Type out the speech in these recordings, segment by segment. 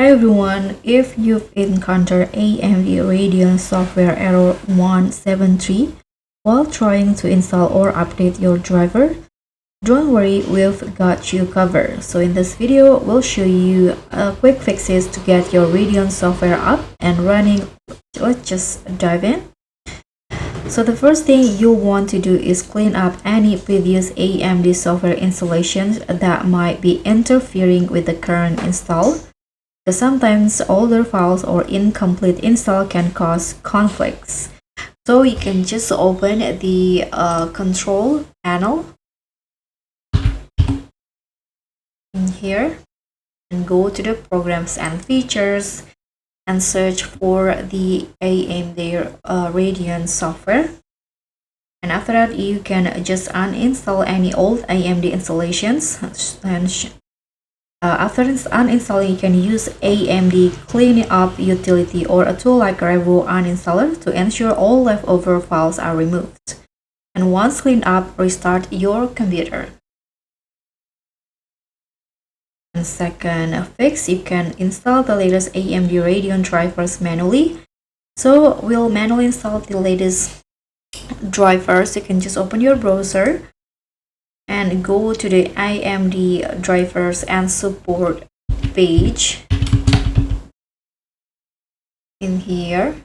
Hi everyone, if you've encountered AMD Radeon Software Error 173 while trying to install or update your driver, don't worry, we've got you covered. So in this video, we'll show you quick fixes to get your Radeon software up and running. Let's just dive in. So the first thing you'll want to do is clean up any previous AMD software installations that might be interfering with the current install. Because sometimes older files or incomplete install can cause conflicts. So you can just open the control panel in here and go to the programs and features and search for the AMD Radeon software. And after that, you can just uninstall any old AMD installations and after uninstalling, you can use AMD Clean Up utility or a tool like Revo Uninstaller to ensure all leftover files are removed. And once cleaned up, restart your computer. And second fix, you can install the latest AMD Radeon drivers manually. So we'll manually install the latest drivers. You can just open your browser and go to the AMD drivers and support page in here,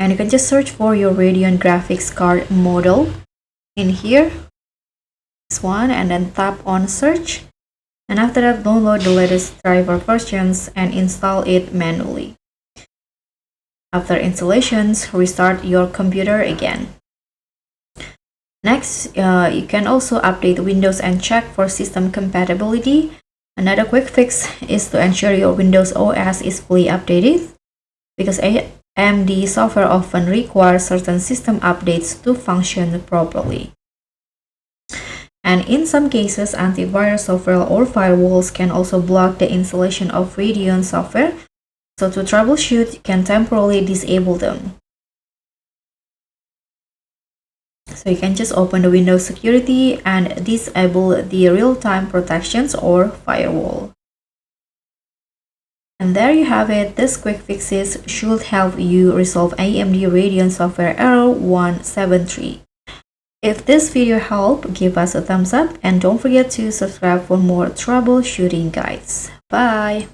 and you can just search for your Radeon graphics card model in here, this one, and then tap on search, and after that download the latest driver versions and install it manually. After installations, restart your computer again. Next, you can also update Windows and check for system compatibility. Another quick fix is to ensure your Windows OS is fully updated, because AMD software often requires certain system updates to function properly. And in some cases, antivirus software or firewalls can also block the installation of Radeon software. So to troubleshoot, you can temporarily disable them. So you can just open the Windows security and disable the real-time protections or firewall. And there you have it. These quick fixes should help you resolve AMD Radeon Software Error 173. If this video helped, give us a thumbs up and don't forget to subscribe for more troubleshooting guides. Bye!